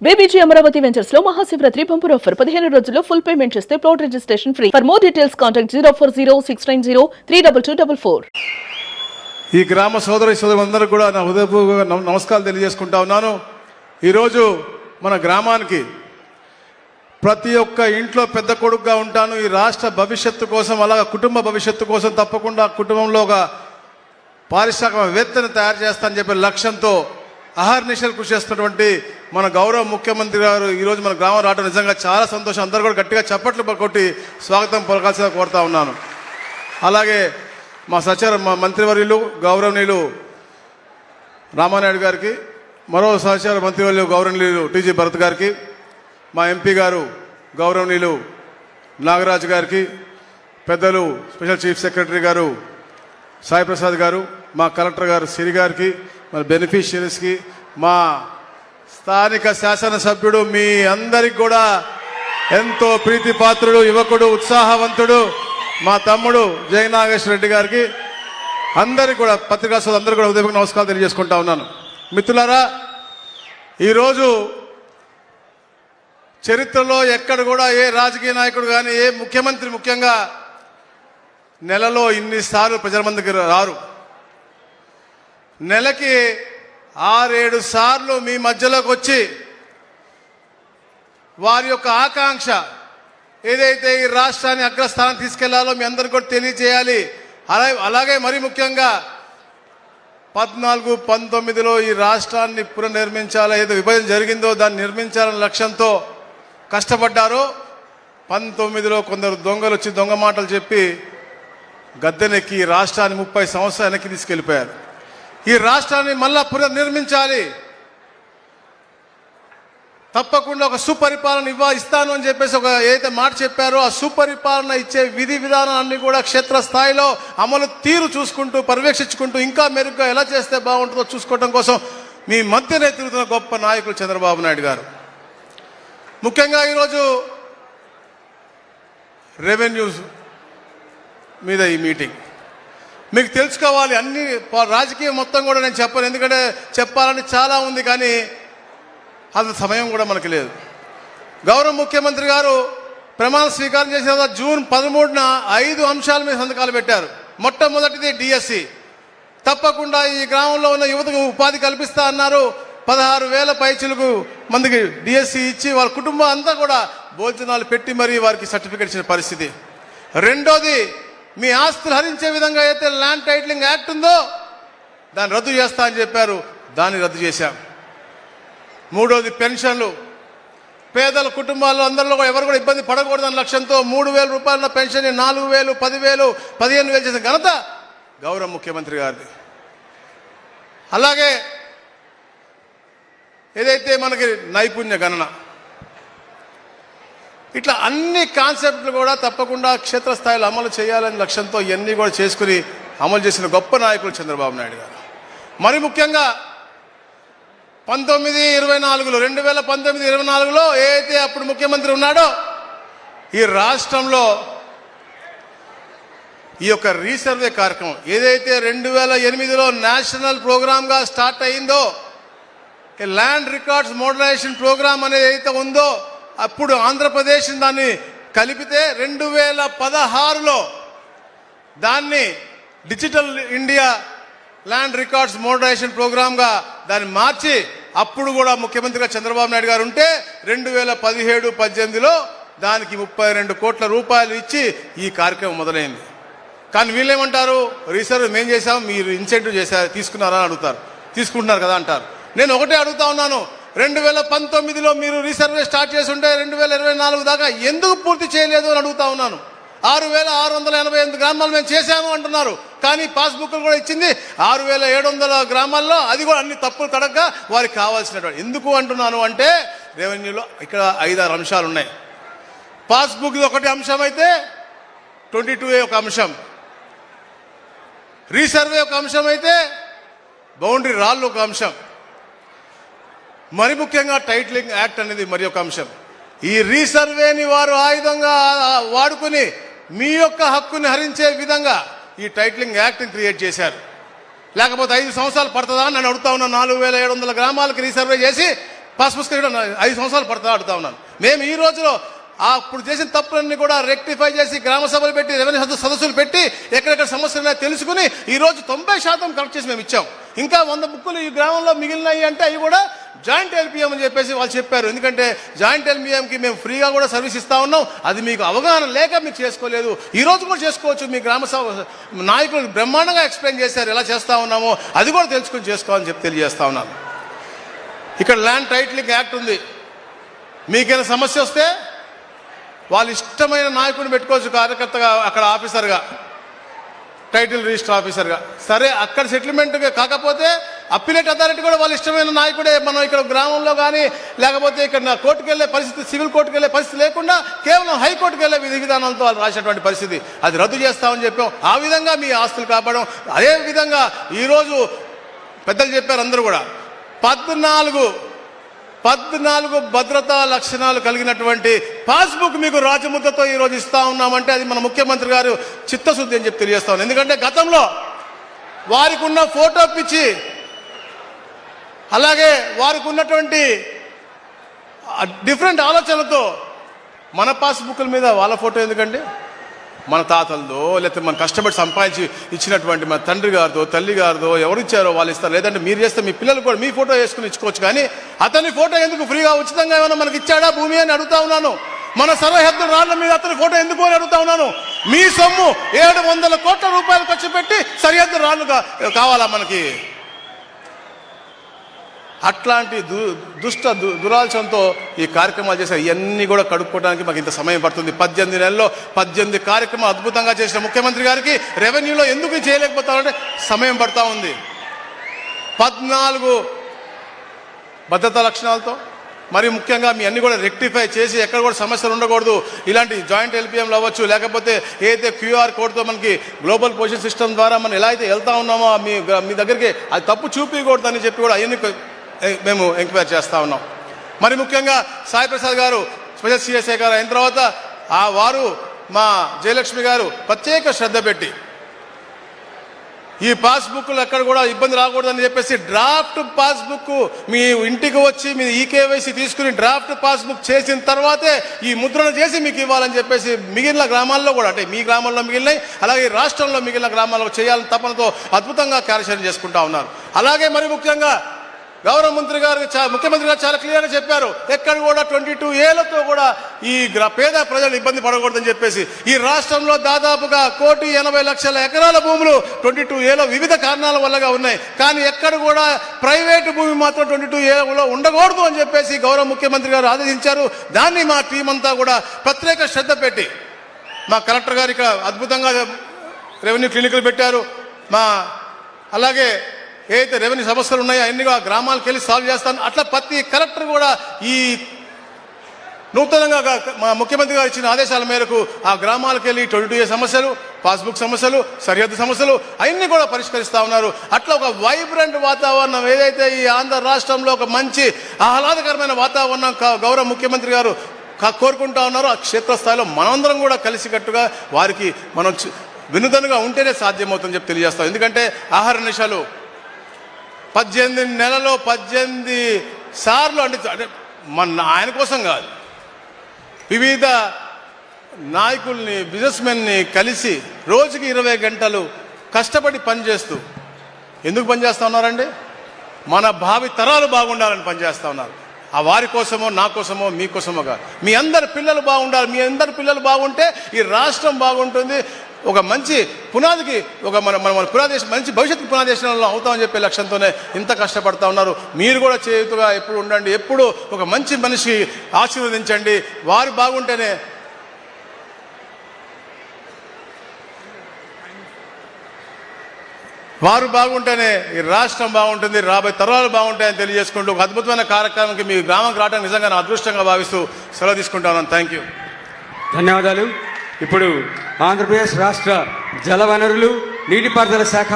BBG Amaravati ventures లో Mahashivratri bumper offer 15 రోజుల్లో full payment చేస్తే plot registration free. For more details contact 040690344. ఈ గ్రామ సోదరులందరూ కూడా నా హృదయపూర్వక నమస్కారాలు తెలియజేసుకుంటా ఉన్నాను. ఈరోజు మన గ్రామానికి ప్రతి ఒక్క ఇంట్లో పెద్ద కొడుకుగా ఉంటాను. ఈ రాష్ట్ర భవిష్యత్తు కోసం, అలాగే కుటుంబ భవిష్యత్తు కోసం తప్పకుండా కుటుంబంలో ఒక పారిశ్రామికవేత్తను తయారు చేస్తానని చెప్పే లక్ష్యంతో అహర్నిశలు కృషి చేస్తున్నటువంటి మన గౌరవ ముఖ్యమంత్రి గారు ఈరోజు మన గ్రామం రావడం నిజంగా చాలా సంతోషం. అందరూ కూడా గట్టిగా చప్పట్లు కొట్టి స్వాగతం పలకాల్సిందిగా కోరుతా ఉన్నాను. అలాగే మా మంత్రివర్యులు గౌరవనీయులు రామానాయుడు గారికి, మరో సహచార మంత్రివర్యులు గౌరవనీయులు టీజీ భరత్ గారికి, మా ఎంపీ గారు గౌరవనీయులు నాగరాజు గారికి, పెద్దలు స్పెషల్ చీఫ్ సెక్రటరీ గారు సాయి ప్రసాద్ గారు, మా కలెక్టర్ గారు సిరి గారికి, మన బెనిఫిషియరీస్కి, మా స్థానిక శాసనసభ్యుడు మీ అందరికి కూడా ఎంతో ప్రీతిపాత్రుడు, యువకుడు, ఉత్సాహవంతుడు మా తమ్ముడు జయనాగేశ్వర రెడ్డి గారికి, అందరికి కూడా పత్రికా సోదరులు అందరూ కూడా ఉదయం నమస్కారం తెలియజేసుకుంటా ఉన్నాను. మిత్రులారా, ఈరోజు చరిత్రలో ఎక్కడ కూడా ఏ రాజకీయ నాయకుడు కానీ ఏ ముఖ్యమంత్రి ముఖ్యంగా నెలలో ఇన్నిసార్లు ప్రజల మందికి రారు. నెలకి 6-7 సార్లు మీ మధ్యలోకి వచ్చి వారి యొక్క ఆకాంక్ష ఏదైతే ఈ రాష్ట్రాన్ని అగ్రస్థానం తీసుకెళ్లాలో మీ అందరికీ కూడా తెలియజేయాలి. అలాగే మరి ముఖ్యంగా 14-19లో ఈ రాష్ట్రాన్ని పునర్నిర్మించాలి, ఏదో విభజన జరిగిందో దాన్ని నిర్మించాలనే లక్ష్యంతో కష్టపడ్డారో, 19లో కొందరు దొంగలు వచ్చి దొంగ మాటలు చెప్పి గద్దెనెక్కి ఈ రాష్ట్రాన్ని 30 సంవత్సరాలు వెనక్కి తీసుకెళ్ళిపోయారు. ఈ రాష్ట్రాన్ని మళ్ళా పునర్నిర్మించాలి, తప్పకుండా ఒక సుపరిపాలన ఇస్తాను అని చెప్పేసి ఒక ఏదైతే మాట చెప్పారో ఆ సుపరిపాలన ఇచ్చే విధి విధానాన్ని కూడా క్షేత్రస్థాయిలో అమలు తీరు చూసుకుంటూ పర్యవేక్షించుకుంటూ ఇంకా మెరుగ్గా ఎలా చేస్తే బాగుంటుందో చూసుకోవడం కోసం మీ మధ్యనే తిరుగుతున్న గొప్ప నాయకులు చంద్రబాబు నాయుడు గారు. ముఖ్యంగా ఈరోజు రెవెన్యూ మీద ఈ మీటింగ్ మీకు తెలుసుకోవాలి. అన్ని రాజకీయం మొత్తం కూడా నేను చెప్పను, ఎందుకంటే చెప్పాలని చాలా ఉంది, కానీ అంత సమయం కూడా మనకి లేదు. గౌరవ ముఖ్యమంత్రి గారు ప్రమాణ స్వీకారం చేసిన తర్వాత జూన్ 13న 5 అంశాల మీద సంతకాలు పెట్టారు. మొట్టమొదటిది డిఎస్సి, తప్పకుండా ఈ గ్రామంలో ఉన్న యువతకు ఉపాధి కల్పిస్తా అన్నారు. 16,000 పైచిలకు మందికి డిఎస్సి ఇచ్చి వాళ్ళ కుటుంబం అంతా కూడా భోజనాలు పెట్టి మరీ వారికి సర్టిఫికేట్ ఇచ్చిన పరిస్థితి. రెండోది, మీ ఆస్తులు హరించే విధంగా అయితే ల్యాండ్ టైటిలింగ్ యాక్ట్ ఉందో దాన్ని రద్దు చేస్తా అని చెప్పారు, దాన్ని రద్దు చేశాం. మూడోది, పెన్షన్లు. పేదల కుటుంబాల్లో అందరిలో ఎవరు కూడా ఇబ్బంది పడకూడదన్న లక్ష్యంతో 3,000 రూపాయల పెన్షన్ 4,000, 10,000, 15,000 చేసిన ఘనత గౌరవ ముఖ్యమంత్రి గారిది. అలాగే ఏదైతే మనకి నైపుణ్య గణన, ఇట్లా అన్ని కాన్సెప్ట్లు కూడా తప్పకుండా క్షేత్రస్థాయిలో అమలు చేయాలనే లక్ష్యంతో ఇవన్నీ కూడా చేసుకుని అమలు చేసిన గొప్ప నాయకులు చంద్రబాబు నాయుడు గారు. మరి ముఖ్యంగా 2019-24లో ఏదైతే అప్పుడు ముఖ్యమంత్రి ఉన్నాడో ఈ రాష్ట్రంలో ఈ యొక్క రీసర్వే కార్యక్రమం ఏదైతే 2008లో నేషనల్ ప్రోగ్రామ్గా స్టార్ట్ అయిందో, ల్యాండ్ రికార్డ్స్ మోడరైజేషన్ ప్రోగ్రామ్ అనేది ఏదైతే ఉందో, అప్పుడు ఆంధ్రప్రదేశ్ దాన్ని కలిపితే 2016లో దాన్ని digital India land records modernisation ప్రోగ్రామ్గా దాన్ని మార్చి అప్పుడు కూడా ముఖ్యమంత్రిగా చంద్రబాబు నాయుడు గారు ఉంటే 2017-18లో దానికి 32 కోట్ల రూపాయలు ఇచ్చి ఈ కార్యక్రమం మొదలైంది. కానీ వీళ్ళేమంటారు, రీసర్వే మేము చేసాం, మీరు ఇన్సెంటివ్ తీసుకున్నారా అని అడుగుతారు. తీసుకుంటున్నారు కదా అంటారు. నేను ఒకటే అడుగుతా ఉన్నాను, 2019లో మీరు రీసర్వే స్టార్ట్ చేసి ఉంటే 2024 దాకా ఎందుకు పూర్తి చేయలేదు అని అడుగుతా ఉన్నాను. 6,688 గ్రామాలు మేము చేశాము అంటున్నారు, కానీ పాస్బుక్లు కూడా ఇచ్చింది 6,700 గ్రామాల్లో, అది కూడా అన్ని తప్పులు కడక వారికి కావాల్సినటువంటి. ఎందుకు అంటున్నాను అంటే రెవెన్యూలో ఇక్కడ 5-6 అంశాలు ఉన్నాయి. పాస్బుక్ ఒకటి అంశం అయితే 22A ఒక అంశం, రీసర్వే ఒక అంశం అయితే బౌండరీ రాళ్ళు ఒక అంశం, మరి ముఖ్యంగా టైటిలింగ్ యాక్ట్ అనేది మరి ఒక అంశం. ఈ రీసర్వేని వారు ఆయుధంగా వాడుకుని మీ యొక్క హక్కుని హరించే విధంగా ఈ టైటిలింగ్ యాక్ట్ని క్రియేట్ చేశారు. లేకపోతే 5 సంవత్సరాలు పడుతుందా అని నేను అడుగుతా ఉన్నా. 4,700 గ్రామాలకు రీసర్వే చేసి పాస్ పుస్తకం 5 సంవత్సరాలు పడతా అడుగుతా ఉన్నాను. మేము ఈ రోజులో అప్పుడు చేసిన తప్పులన్నీ కూడా రెక్టిఫై చేసి గ్రామ సభలు పెట్టి రెవెన్యూ సదస్సులు పెట్టి ఎక్కడెక్కడ సమస్యలు ఉన్నాయో తెలుసుకుని ఈ రోజు 90% కరెక్ట్ చేసి మేము ఇచ్చాం. ఇంకా 100 బుక్కులు ఈ గ్రామంలో మిగిలినాయి అంటే అవి కూడా జాయింట్ ఎల్పిఎం అని చెప్పేసి వాళ్ళు చెప్పారు. ఎందుకంటే జాయింట్ ఎల్పిఎంకి మేము ఫ్రీగా కూడా సర్వీస్ ఇస్తా ఉన్నాం. అది మీకు అవగాహన లేక మీకు చేసుకోలేదు. ఈ రోజు కూడా చేసుకోవచ్చు. మీ గ్రామ సభ నాయకులు బ్రహ్మాండంగా ఎక్స్ప్లెయిన్ చేశారు ఎలా చేస్తా ఉన్నామో, అది కూడా తెలుసుకుని చేసుకోవాలని చెప్పి తెలియజేస్తా ఉన్నాను. ఇక్కడ ల్యాండ్ టైటిలింగ్ యాక్ట్ ఉంది. మీకైనా సమస్య వస్తే వాళ్ళు ఇష్టమైన నాయకుడిని పెట్టుకోవచ్చు కార్యకర్తగా, అక్కడ ఆఫీసర్గా, టైటిల్ రిజిస్టర్ ఆఫీసర్గా. సరే అక్కడ సెటిల్మెంట్ కాకపోతే అప్పీలేట్ అథారిటీ కూడా వాళ్ళు ఇష్టమైన నాయకుడే. మనం ఇక్కడ గ్రామంలో కానీ లేకపోతే ఇక్కడ కోర్టుకు వెళ్ళే పరిస్థితి, సివిల్ కోర్టుకు వెళ్ళే పరిస్థితి లేకుండా కేవలం హైకోర్టుకు వెళ్ళే విధి విధానాలతో వాళ్ళు రాసినటువంటి పరిస్థితి, అది రద్దు చేస్తామని చెప్పాం. ఆ విధంగా మీ ఆస్తులు కాపాడడం. అదే విధంగా ఈరోజు పెద్దలు చెప్పారు అందరూ కూడా 14 భద్రతా లక్షణాలు కలిగినటువంటి పాస్బుక్ మీకు రాజముద్రతో ఈరోజు ఇస్తా ఉన్నామంటే అది మన ముఖ్యమంత్రి గారు చిత్తశుద్ధి అని చెప్పి తెలియజేస్తాను. ఎందుకంటే గతంలో వారికి ఉన్న ఫోటో పిచ్చి, అలాగే వారికి ఉన్నటువంటి డిఫరెంట్ ఆలోచనలతో మన పాస్బుక్ల మీద వాళ్ళ ఫోటో ఎందుకండి? మన తాతలదో లేకపోతే మన కష్టపడి సంపాదించి ఇచ్చినటువంటి మన తండ్రి గారిదో తల్లి గారిదో ఎవరు ఇచ్చారో వాళ్ళు ఇస్తారు. లేదంటే మీరు చేస్తే మీ పిల్లలు కూడా మీ ఫోటో వేసుకుని ఇచ్చుకోవచ్చు. కానీ అతని ఫోటో ఎందుకు ఫ్రీగా ఉచితంగా ఏమైనా మనకి ఇచ్చాడా భూమి అని అడుగుతా ఉన్నాను. మన సరిహద్దు రాళ్ల మీద అతని ఫోటో ఎందుకు అని అడుగుతా ఉన్నాను. మీ సొమ్ము 700 కోట్ల రూపాయలు ఖర్చు పెట్టి సరిహద్దు రాళ్లు కావాలా మనకి? అట్లాంటి దురాలోచనతో ఈ కార్యక్రమాలు చేశారు. ఇవన్నీ కూడా కడుక్కోవడానికి మాకు ఇంత సమయం పడుతుంది. 18 నెలల్లో 18 కార్యక్రమాలు అద్భుతంగా చేసిన ముఖ్యమంత్రి గారికి రెవెన్యూలో ఎందుకు చేయలేకపోతామంటే సమయం పడతా ఉంది. 14 భద్రతా లక్షణాలతో మరి ముఖ్యంగా మీ అన్ని కూడా రెక్టిఫై చేసి ఎక్కడ కూడా సమస్యలు ఉండకూడదు. ఇలాంటి జాయింట్ ఎల్పిఎంలు అవ్వచ్చు, లేకపోతే ఏదైతే క్యూఆర్ కోడ్తో మనకి గ్లోబల్ పొజిషన్ సిస్టమ్ ద్వారా మనం ఎలా అయితే వెళ్తా ఉన్నామో మీ దగ్గరికి అది తప్పు చూపించకూడదు అని చెప్పి కూడా అవన్నీ మేము ఎంక్వైరీ చేస్తూ ఉన్నాం. మరి ముఖ్యంగా సాయి ప్రసాద్ గారు స్పెషల్ సిఎస్ఐ గారు అయిన తర్వాత వారు మా జయలక్ష్మి గారు ప్రత్యేక శ్రద్ధ పెట్టి ఈ పాస్బుక్లు ఎక్కడ కూడా ఇబ్బంది రాకూడదని చెప్పేసి డ్రాఫ్ట్ పాస్బుక్ మీ ఇంటికి వచ్చి మీ ఈకేవైసీ తీసుకుని డ్రాఫ్ట్ పాస్బుక్ చేసిన తర్వాతే ఈ ముద్రణ చేసి మీకు ఇవ్వాలని చెప్పేసి మిగిలిన గ్రామాల్లో కూడా, అంటే మీ గ్రామంలో మిగిలినాయి అలాగే రాష్ట్రంలో మిగిలిన గ్రామాల్లో చేయాలని తపనతో అద్భుతంగా కార్యాచరణ చేసుకుంటా ఉన్నారు. అలాగే మరి ముఖ్యంగా గౌరవ మంత్రి గారు ముఖ్యమంత్రి గారు చాలా క్లియర్గా చెప్పారు, ఎక్కడ కూడా 22A కూడా ఈ పేద ప్రజలు ఇబ్బంది పడకూడదని చెప్పేసి. ఈ రాష్ట్రంలో దాదాపుగా 1,80,00,000 ఎకరాల భూములు 22A వివిధ కారణాల వల్లగా ఉన్నాయి. కానీ ఎక్కడ కూడా ప్రైవేటు భూమి మాత్రం 22A ఉండకూడదు అని చెప్పేసి గౌరవ ముఖ్యమంత్రి గారు ఆదేశించారు. దాన్ని మా టీం అంతా కూడా ప్రత్యేక శ్రద్ధ పెట్టి మా కలెక్టర్ గారు ఇక్కడ అద్భుతంగా రెవెన్యూ క్లినిక్లు పెట్టారు. అలాగే ఏదైతే రెవెన్యూ సమస్యలు ఉన్నాయో అన్ని గ్రామాలకు వెళ్ళి సాల్వ్ చేస్తాను. అట్లా ప్రతి కలెక్టర్ కూడా ఈ నూతనంగా మా ముఖ్యమంత్రి గారు ఇచ్చిన ఆదేశాల మేరకు ఆ గ్రామాలకు వెళ్ళి 22A సమస్యలు, పాస్బుక్ సమస్యలు, సరిహద్దు సమస్యలు అవన్నీ కూడా పరిష్కరిస్తూ ఉన్నారు. అట్లా ఒక వైబ్రెంట్ వాతావరణం ఏదైతే ఈ ఆంధ్ర రాష్ట్రంలో ఒక మంచి ఆహ్లాదకరమైన వాతావరణం గౌరవ ముఖ్యమంత్రి గారు కోరుకుంటా ఉన్నారు. ఆ క్షేత్రస్థాయిలో మనందరం కూడా కలిసికట్టుగా వారికి మనం వినూతనంగా ఉంటేనే సాధ్యమవుతుందని చెప్పి తెలియజేస్తాం. ఎందుకంటే ఆహార నిశాలు 18 నెలలో 18 సార్లు అంటే ఆయన కోసం కాదు, వివిధ నాయకుల్ని బిజినెస్మెన్ని కలిసి రోజుకి 20 గంటలు కష్టపడి పనిచేస్తూ ఎందుకు పనిచేస్తూ ఉన్నారండి? మన భావి తరాలు బాగుండాలని పనిచేస్తూ ఉన్నారు. ఆ వారి కోసమో నా కోసమో మీ కోసమో కాదు, మీ అందరి పిల్లలు బాగుండాలి. మీ అందరి పిల్లలు బాగుంటే ఈ రాష్ట్రం బాగుంటుంది. ఒక మంచి పునాదికి మన పునాదేశం మంచి భవిష్యత్తు పునాదేశంలో అవుతామని చెప్పే లక్ష్యంతోనే ఇంత కష్టపడతా ఉన్నారు. మీరు కూడా చేతుగా ఎప్పుడు ఉండండి, ఎప్పుడు ఒక మంచి మనిషి ఆశీర్వదించండి. వారు బాగుంటేనే ఈ రాష్ట్రం బాగుంటుంది, రాబోయే తరాలు బాగుంటాయని తెలియజేసుకుంటూ ఒక అద్భుతమైన కార్యక్రమానికి మీ గ్రామంకి రావడం నిజంగా నా అదృష్టంగా భావిస్తూ సెలవు తీసుకుంటాను. Thank you. ధన్యవాదాలు. ఇప్పుడు ఆంధ్రప్రదేశ్ రాష్ట్ర జలవనరులు నీటిపారుదల శాఖ